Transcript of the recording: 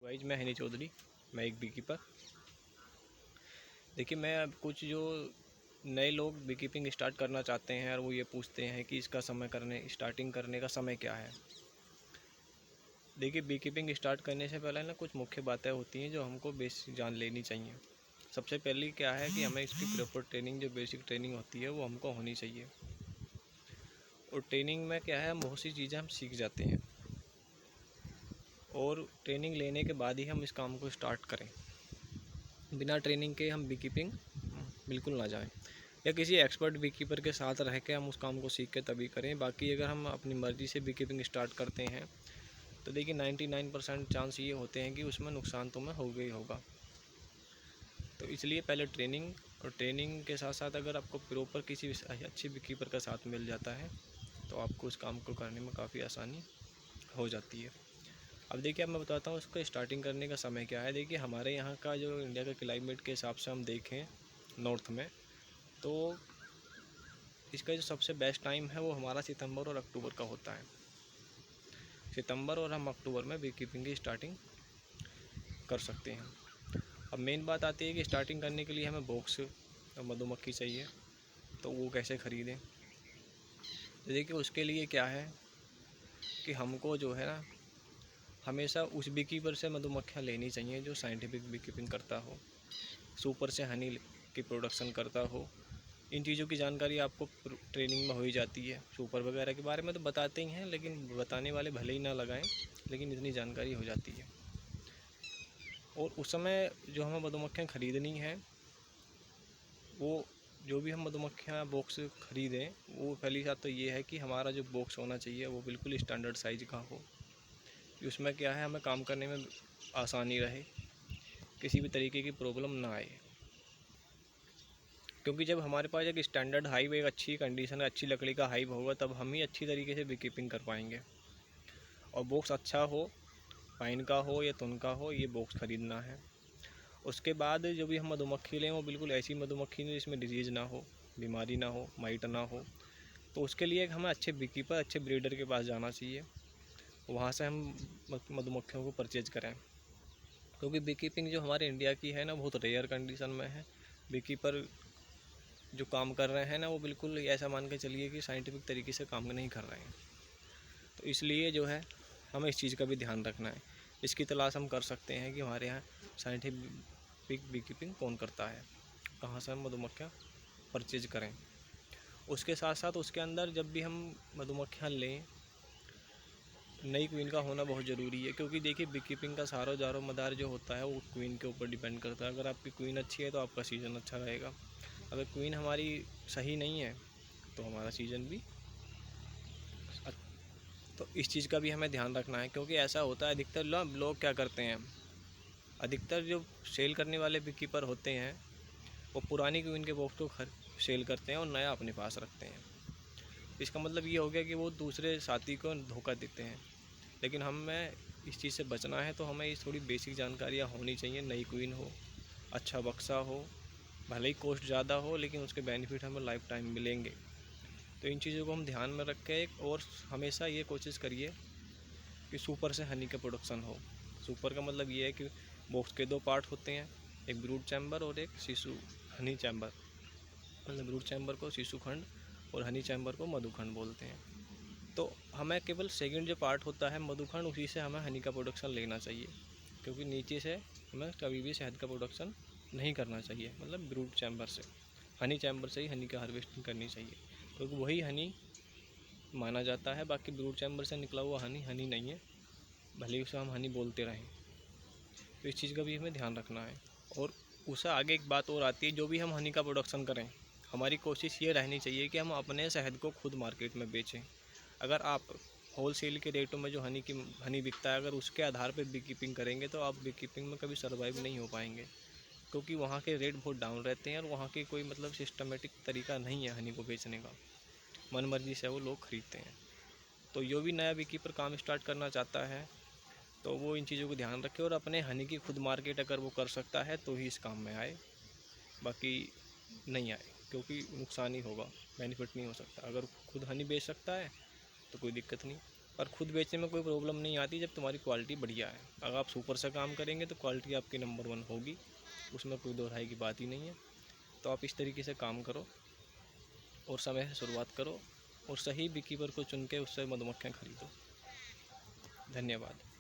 Guys, मैं हनी चौधरी। मैं एक बी कीपर। देखिए, मैं अब कुछ जो नए लोग बी कीपिंग स्टार्ट करना चाहते हैं और वो ये पूछते हैं कि इसका स्टार्टिंग करने का समय क्या है। देखिए, बी कीपिंग स्टार्ट करने से पहले ना कुछ मुख्य बातें होती हैं जो हमको बेसिक जान लेनी चाहिए। सबसे पहले क्या है कि हमें इसकी प्रॉपर ट्रेनिंग, जो बेसिक ट्रेनिंग होती है वो हमको होनी चाहिए। और ट्रेनिंग में क्या है, बहुत सी चीज़ें हम सीख जाते हैं और ट्रेनिंग लेने के बाद ही हम इस काम को स्टार्ट करें। बिना ट्रेनिंग के हम बी कीपिंग बिल्कुल ना जाएं, या किसी एक्सपर्ट बी कीपर के साथ रह के हम उस काम को सीख के तभी करें। बाकी अगर हम अपनी मर्ज़ी से बी कीपिंग स्टार्ट करते हैं तो देखिए 99% चांस ये होते हैं कि उसमें नुकसान तो में होगा ही होगा। तो इसलिए पहले ट्रेनिंग, और ट्रेनिंग के साथ साथ अगर आपको प्रॉपर किसी अच्छे बी कीपर का साथ मिल जाता है तो आपको उस काम को करने में काफ़ी आसानी हो जाती है। अब देखिए, अब मैं बताता हूँ उसका स्टार्टिंग करने का समय क्या है। देखिए, हमारे यहाँ का जो इंडिया का क्लाइमेट के हिसाब से हम देखें नॉर्थ में, तो इसका जो सबसे बेस्ट टाइम है वो हमारा सितंबर और अक्टूबर का होता है। सितंबर और हम अक्टूबर में बी कीपिंग की स्टार्टिंग कर सकते हैं। अब मेन बात आती है कि स्टार्टिंग करने के लिए हमें बॉक्स और मधुमक्खी चाहिए, तो वो कैसे ख़रीदें। तो देखिए, उसके लिए क्या है कि हमको जो है ना, हमेशा उस बी कीपर से मधुमक्खियाँ लेनी चाहिए जो साइंटिफिक बी कीपिंग करता हो, सुपर से हनी की प्रोडक्शन करता हो। इन चीज़ों की जानकारी आपको ट्रेनिंग में हो ही जाती है। सुपर वगैरह के बारे में तो बताते ही हैं, लेकिन बताने वाले भले ही ना लगाएं, लेकिन इतनी जानकारी हो जाती है। और उस समय जो हमें मधुमक्खियाँ ख़रीदनी हैं, वो जो भी हम मधुमक्खियाँ बॉक्स ख़रीदें, वो पहली बात तो ये है कि हमारा जो बॉक्स होना चाहिए वो बिल्कुल स्टैंडर्ड साइज़ का हो। उसमें क्या है, हमें काम करने में आसानी रहे, किसी भी तरीके की प्रॉब्लम ना आए। क्योंकि जब हमारे पास एक स्टैंडर्ड हाइव, एक अच्छी कंडीशन, अच्छी लकड़ी का हाइव होगा, तब हम ही अच्छी तरीके से बी कीपिंग कर पाएंगे। और बॉक्स अच्छा हो, पाइन का हो या तुन का हो, ये बॉक्स ख़रीदना है। उसके बाद जो भी हम मधुमक्खी लें वो बिल्कुल ऐसी मधुमक्खी नहीं जिसमें डिजीज़ ना हो, बीमारी ना हो, माइट ना हो। तो उसके लिए हमें अच्छे बी कीपर, अच्छे ब्रीडर के पास जाना चाहिए, वहाँ से हम मधुमक्खियों को परचेज करें। क्योंकि बी कीपिंग जो हमारे इंडिया की है ना, बहुत रेयर कंडीशन में है। बी कीपर जो काम कर रहे हैं ना, वो बिल्कुल ऐसा मान के चलिए कि साइंटिफिक तरीके से काम नहीं कर रहे हैं। तो इसलिए जो है, हमें इस चीज़ का भी ध्यान रखना है। इसकी तलाश हम कर सकते हैं कि हमारे यहाँ साइंटिफिक बी कीपिंग कौन करता है, कहाँ से हम मधुमक्खियाँ परचेज करें। उसके साथ साथ उसके अंदर जब भी हम मधुमक्खियाँ लें, नई क्वीन का होना बहुत ज़रूरी है। क्योंकि देखिए, बी कीपिंग का सारो दारो मदार जो होता है वो क्वीन के ऊपर डिपेंड करता है। अगर आपकी क्वीन अच्छी है तो आपका सीज़न अच्छा रहेगा। अगर क्वीन हमारी सही नहीं है तो हमारा सीज़न भी। तो इस चीज़ का भी हमें ध्यान रखना है। क्योंकि ऐसा होता है, अधिकतर लोग क्या करते हैं, अधिकतर जो सेल करने वाले बी कीपर होते हैं वो पुरानी क्वीन के बॉक्स को सेल करते हैं और नया अपने पास रखते हैं। इसका मतलब ये हो गया कि वो दूसरे साथी को धोखा देते हैं। लेकिन हमें इस चीज़ से बचना है, तो हमें ये थोड़ी बेसिक जानकारियाँ होनी चाहिए। नई क्वीन हो, अच्छा बक्सा हो, भले ही कॉस्ट ज़्यादा हो, लेकिन उसके बेनिफिट हमें लाइफ टाइम मिलेंगे। तो इन चीज़ों को हम ध्यान में रख के और हमेशा ये कोशिश करिए कि सुपर से हनी का प्रोडक्शन हो। सुपर का मतलब ये है कि बॉक्स के दो पार्ट होते हैं, एक ब्रूड चैम्बर और एक शिशु हनी चैम्बर। मतलब ब्रूड चैम्बर को शिशु खंड और हनी चैम्बर को मधुखंड बोलते हैं। तो हमें केवल सेकंड जो पार्ट होता है मधुखंड, उसी से हमें हनी का प्रोडक्शन लेना चाहिए। क्योंकि नीचे से हमें कभी भी शहद का प्रोडक्शन नहीं करना चाहिए। मतलब ब्रूड चैम्बर से, हनी चैम्बर से ही हनी का हार्वेस्टिंग करनी चाहिए, क्योंकि वही हनी माना जाता है। बाकी ब्रूड चैम्बर से निकला हुआ हनी हनी नहीं है, भले ही उसे हम हनी बोलते रहें। तो इस चीज़ का भी हमें ध्यान रखना है। और उससे आगे एक बात और आती है, जो भी हम हनी का प्रोडक्शन करें, हमारी कोशिश ये रहनी चाहिए कि हम अपने शहद को खुद मार्केट में बेचें। अगर आप होलसेल के रेटों में जो हनी बिकता है, अगर उसके आधार पर बी कीपिंग करेंगे तो आप बी कीपिंग में कभी सर्वाइव नहीं हो पाएंगे। क्योंकि वहाँ के रेट बहुत डाउन रहते हैं और वहाँ के कोई मतलब सिस्टमेटिक तरीका नहीं है हनी को बेचने का। मन मर्जी से वो लोग ख़रीदते हैं। तो जो भी नया बी कीपर काम स्टार्ट करना चाहता है तो वो इन चीज़ों को ध्यान रखे और अपने हनी की खुद मार्केट अगर वो कर सकता है तो ही इस काम में आए, बाकी नहीं आए। क्योंकि नुकसान ही होगा, बेनिफिट नहीं हो सकता। अगर खुद हनी बेच सकता है तो कोई दिक्कत नहीं। पर खुद बेचने में कोई प्रॉब्लम नहीं आती जब तुम्हारी क्वालिटी बढ़िया है। अगर आप सुपर से काम करेंगे तो क्वालिटी आपकी नंबर 1 होगी, उसमें कोई दो राय की बात ही नहीं है। तो आप इस तरीके से काम करो और समय से शुरुआत करो और सही बीकीपर को चुन के उससे मधुमक्खियाँ खरीदो। धन्यवाद।